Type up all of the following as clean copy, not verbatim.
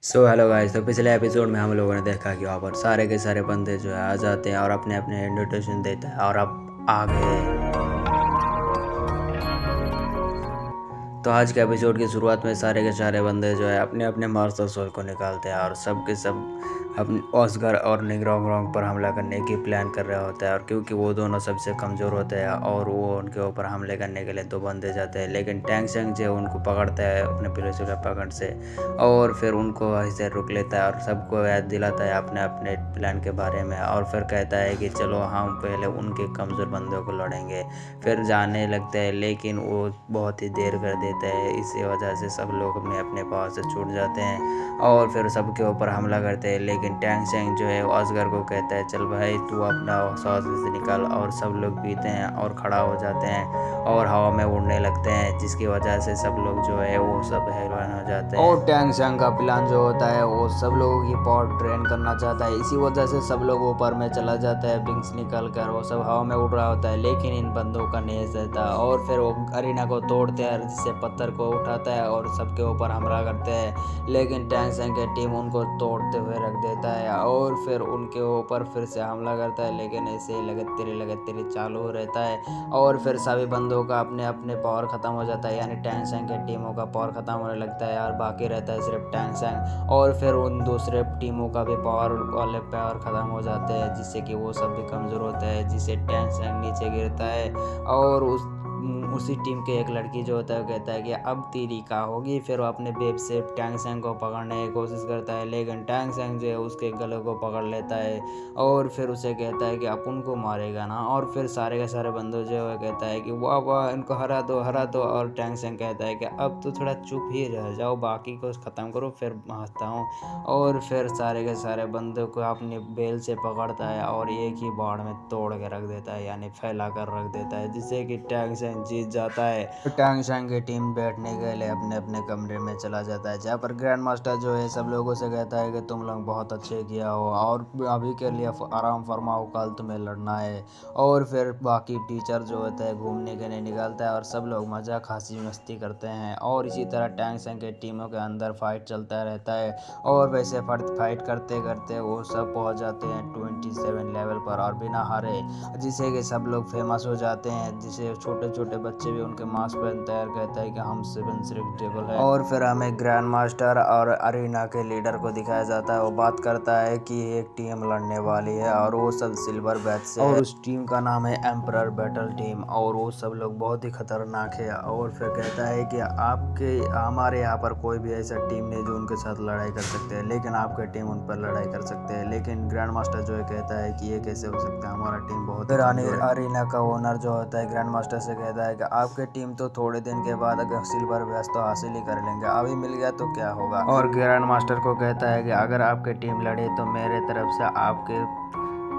Hello guys. तो पिछले episode में हम लोगों ने देखा कि वहाँ पर सारे के सारे बंदे जो है आ जाते हैं और अपने अपने इंट्रोडक्शन देते हैं और अब आ गए। तो आज के एपिसोड की शुरुआत में सारे के सारे बंदे जो है अपने अपने मास्टर सोल को निकालते हैं और सब के सब अपने ऑस्कर और निगरांग पर हमला करने की प्लान कर रहा होता है। और क्योंकि वो दोनों सबसे कमज़ोर होते हैं और वो उनके ऊपर हमले करने के लिए दो बंदे जाते हैं, लेकिन टैंग सेंग जो उनको पकड़ता है अपने पुलिस के पकड़ से और फिर उनको ऐसे रोक लेता है और सबको याद दिलाता है अपने अपने प्लान के बारे में। और फिर कहता है कि चलो हम पहले उनके कमज़ोर बंदों को लड़ेंगे। फिर जाने लगते हैं लेकिन वो बहुत ही देर कर देते हैं, इसी वजह से सब लोग अपने अपने पास से छूट जाते हैं और फिर सबके ऊपर हमला करते हैं। लेकिन टैंग सेंग जो है असगर को कहता है चल भाई तू अपना सांस से निकाल, और सब लोग पीते हैं और खड़ा हो जाते हैं और हवा में उड़ने लगते हैं, जिसकी वजह से सब लोग जो है वो सब हैरान हो जाते हैं। और टैंग सेंग का प्लान जो होता है वो सब लोगों की पावर ट्रेन करना चाहता है, इसी वजह से सब लोग ऊपर में चला जाता है विंग्स निकल कर, वो सब हवा में उड़ रहा होता है। लेकिन इन बंदों का नहीं रहता और फिर वो अरीना को तोड़ते हैं जिससे पत्थर को उठाता है और सबके ऊपर हमला करते हैं। लेकिन टैंग सेंग की टीम उनको तोड़ते हुए रख देता है और फिर उनके ऊपर फिर से हमला करता है, लेकिन ऐसे ही लगातार चालू रहता है और फिर सभी बंदों का अपने अपने पावर ख़त्म हो जाता है, यानी टैंग सेंग की टीमों का पावर ख़त्म होने लगता है और बाकी रहता है सिर्फ टैंग सेंग। और फिर उन दूसरे टीमों का भी पावर वाले पावर ख़त्म हो जाते हैं, जिससे कि वो सब भी कमज़ोर होते हैं, जिससे टैंग सेंग नीचे गिरता है। और उसी टीम के एक लड़की जो होता है वो कहता है कि अब तेरी का होगी। फिर वो अपने बेब से टैंग सेंग को पकड़ने की कोशिश करता है, लेकिन टैंग सेंग जो है उसके गले को पकड़ लेता है और फिर उसे कहता है कि अपन को मारेगा ना। और फिर सारे के सारे बंदों जो है कहता है कि वाह वाह इनको हरा दो। और टैंग सेंग कहता है कि अब तो थोड़ा चुप ही रह जाओ, बाकी को ख़त्म करो फिर हंसता हूँ। और फिर सारे के सारे बंदों को अपनी बेल से पकड़ता है और एक ही बाड़ में तोड़ के रख देता है, यानी फैला कर रख देता है, जिससे कि टैंग सेंग जीत जाता है। टैंग सेंग की टीम बैठने के लिए अपने अपने कमरे में चला जाता है, जहाँ पर ग्रैंड मास्टर जो है सब लोगों से कहता है कि तुम लोग बहुत अच्छे किया हो और अभी के लिए आराम फरमाओ, कल तुम्हें लड़ना है। और फिर बाकी टीचर जो होता है घूमने के लिए निकलता है और सब लोग मजाक हंसी मस्ती करते हैं और इसी तरह टैंग सेंग के टीमों के अंदर फाइट चलता रहता है। और वैसे फाइट करते करते वो सब पहुंच जाते हैं 27 लेवल पर और बिना हारे, जिससे कि सब लोग फेमस हो जाते हैं, जिसे छोटे छोटे बच्चे भी उनके मास्क पहनते हैं, कहता है कि हम 7 टेबल है। और फिर हमें ग्रैंड मास्टर और अरीना के लीडर को दिखाया जाता है, वो बात करता है कि एक टीम लड़ने वाली है और वो सब सिल्वर बैच से और उस टीम का नाम है एम्परर बैटल टीम और वो सब लोग बहुत ही खतरनाक है। और फिर कहता है कि आपके हमारे यहाँ पर कोई भी ऐसा टीम नहीं जो उनके साथ लड़ाई कर सकते हैं, लेकिन आपकी टीम उन पर लड़ाई कर सकते हैं। लेकिन ग्रैंड मास्टर जो है कहता है कि ये कैसे हो सकता है, हमारा टीम बहुत अरीना का ओनर जो होता है ग्रैंड मास्टर से कहता है कि आपकी टीम तो थोड़े दिन के बाद अगर सिल्वर बैच तो हासिल ही कर लेंगे, अभी मिल गया तो क्या होगा। और ग्रैंड मास्टर को कहता है कि अगर आपकी टीम लड़े तो मेरे तरफ से आपके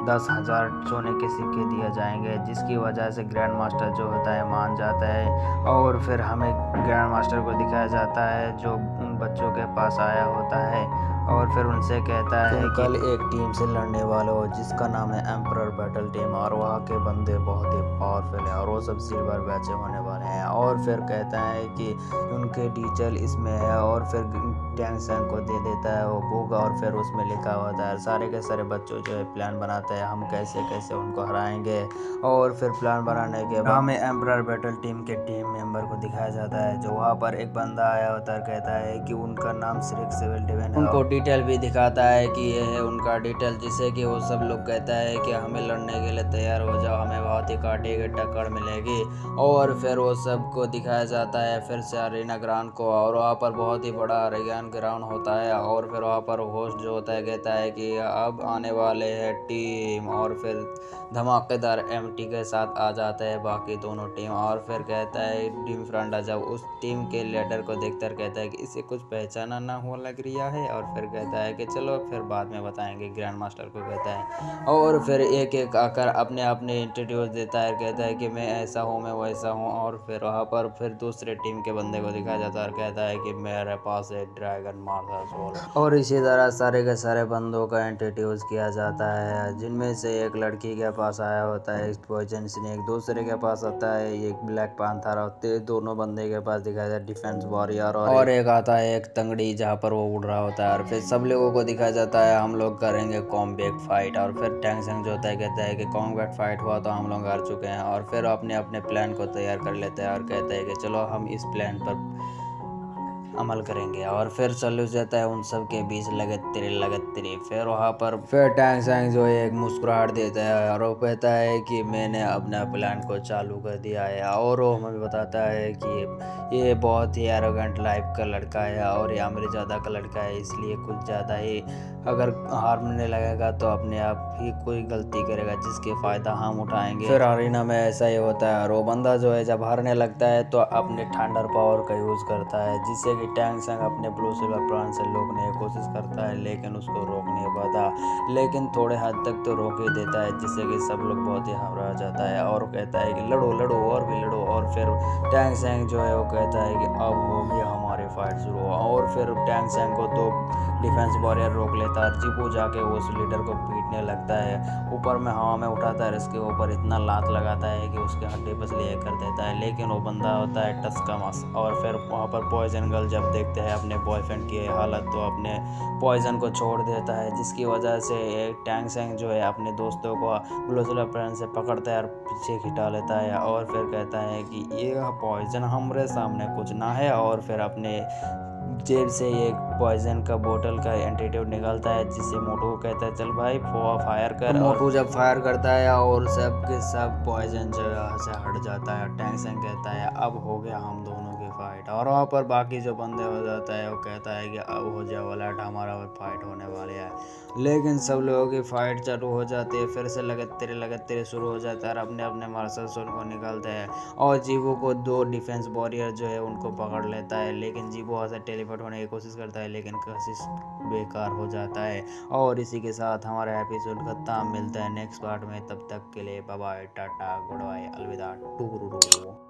10,000 सोने के सिक्के दिए जाएंगे, जिसकी वजह से ग्रैंड मास्टर जो होता है मान जाता है। और फिर हमें ग्रैंड मास्टर को दिखाया जाता है जो उन बच्चों के पास आया होता है और फिर उनसे कहता है कि कल एक टीम से लड़ने वाले हो जिसका नाम है एम्परर बैटल टीम और वहाँ के बंदे बहुत ही पावरफुल हैं और वो सब सिल्वर बैचे होने वाले हैं। और फिर कहता है कि उनके टीचर इसमें है और फिर टैंग सेंग को दे देता है वो बुक और फिर उसमें लिखा होता है सारे के सारे बच्चों जो है प्लान बनाते हैं हम कैसे कैसे उनको हराएंगे। और फिर प्लान बनाने के बाद हमें एम्परर बैटल टीम के टीम मेंबर को दिखाया जाता है, जो वहाँ पर एक बंदा आया होता है, कहता है कि उनका नाम सिर्फ 77 है। उनको डिटेल भी दिखाता है कि ये है उनका डिटेल, जिससे कि वो सब लोग कहता है कि हमें लड़ने के लिए तैयार हो जाओ, हमें बहुत ही काटे की टक्कर मिलेगी। और फिर वो सबको दिखाया जाता है फिर से अरीना ग्राउंड को और वहाँ पर बहुत ही बड़ा अरीना ग्राउंड होता है। और फिर वहाँ पर होस्ट जो होता है कहता है कि अब आने वाले हैं टीम, और फिर धमाकेदार एमटी के साथ आ जाता है बाकी दोनों टीम। और फिर कहता है टीम फ्रंटा जब उस टीम के लीडर को देखकर कहता है कि इसे कुछ पहचाना ना हो लग रहा है। और फिर कहता है कि चलो फिर बाद में बताएंगे, ग्रैंड मास्टर को कहता है। और फिर एक एक आकर अपने अपने इंट्रोड्यूस देता है, कहता है कि मैं ऐसा हूँ, मैं वैसा हूँ। और फिर वहाँ पर फिर दूसरे टीम के बंदे को दिखाया जाता है और कहता है कि मेरे पास एक ड्रैगन मार्शल सोल। और इसी तरह सारे के सारे बंदों का इंट्रोड्यूस किया जाता है, जिनमें से एक लड़की के पास आया होता है एक पॉइजन स्नेक, दूसरे के पास आता है एक ब्लैक पैंथर, और दोनों बंदे के पास दिखाया जाता है डिफेंस वॉरियर, और एक आता है एक तंगड़ी जहाँ पर वो उड़ रहा होता है। और फिर सब लोगों को दिखाया जाता है हम लोग करेंगे कॉम्बैट फाइट। और फिर टैंग सेंग जो होता है कहता है कि कॉम्बैट फाइट हुआ तो हम लोग हार चुके हैं। और फिर अपने अपने प्लान को तैयार कर लेते हैं और कहते हैं कि चलो हम इस प्लान पर अमल करेंगे। और फिर चालू जाता है उन सब के बीच लगत तेरे। फिर वहाँ पर फिर टैंग सैंग जो है एक मुस्कुराहट देता है और वो कहता है कि मैंने अपना प्लान को चालू कर दिया है। और वो हमें बताता है कि ये बहुत ही एरोगेंट लाइफ का लड़का है और ये अमीर ज़्यादा का लड़का है, इसलिए कुछ ज़्यादा ही अगर हारने लगेगा तो अपने आप ही कोई गलती करेगा जिसके फ़ायदा हम उठाएंगे। फिर अरीना में ऐसा ही होता है और वो बंदा जो है जब हारने लगता है तो अपने थंडर पावर का यूज़ करता है, जिससे कि टैंग संग अपने ब्लू सिल्वर प्लान से रोकने की कोशिश करता है, लेकिन उसको रोक नहीं पाता। लेकिन थोड़े हद तक तो रोक ही देता है, जिससे कि सब लोग बहुत ही घबरा जाता है और कहता है कि लड़ो लड़ो और भी लड़ो। और फिर टैंग संग जो है वो कहता है कि अब होगी हमारी फाइट शुरू। और फिर टैंग संग को तो डिफेंस वॉरियर रोक लेता है, जीपू जाके उस लीडर को पीटने लगता है, ऊपर में हवा में उठाता है, इसके ऊपर इतना लात लगाता है कि उसके हड्डी पसली कर देता है। लेकिन वो बंदा होता है टस्कमस। और फिर वहाँ पर पॉइजन गर्ल जब देखते हैं अपने बॉयफ्रेंड की हालत तो अपने पॉइजन को छोड़ देता है, जिसकी वजह से एक टैंग सेंग जो है अपने दोस्तों को ग्लोसुलर प्लान से पकड़ता है और पीछे खिंचा लेता है और फिर कहता है कि ये पॉइजन हमारे सामने कुछ ना है। और फिर अपने जेब से एक पॉइजन का बोतल का एंटीट्यूड निकालता है, जिससे मोटू को कहता है चल भाई फायर कर। मोटू जब फायर करता है और सब के सब पॉइजन जो है से हट जाता है। टैंग सेंग कहता है अब हो गया हम दोनों की फाइट। और वहाँ पर बाकी जो बंदे हो जाता है वो कहता है कि अब हो जाए वाला हमारा फाइट होने वाले है। लेकिन सब लोगों की फाइट चालू हो जाती है, फिर से लगत तेरे शुरू हो जाता है और अपने अपने मार्शल सोल को निकालते हैं। और जीवो को दो डिफेंस वॉरियर जो है उनको पकड़ लेता है, लेकिन जीवो वहाँ से टेलीपोर्ट होने की कोशिश करता है, लेकिन कोशिश बेकार हो जाता है। और इसी के साथ हमारा एपिसोड खत्म। मिलता है नेक्स्ट पार्ट में, तब तक के लिए bye bye, ta-ta, goodbye, अलविदा, टू।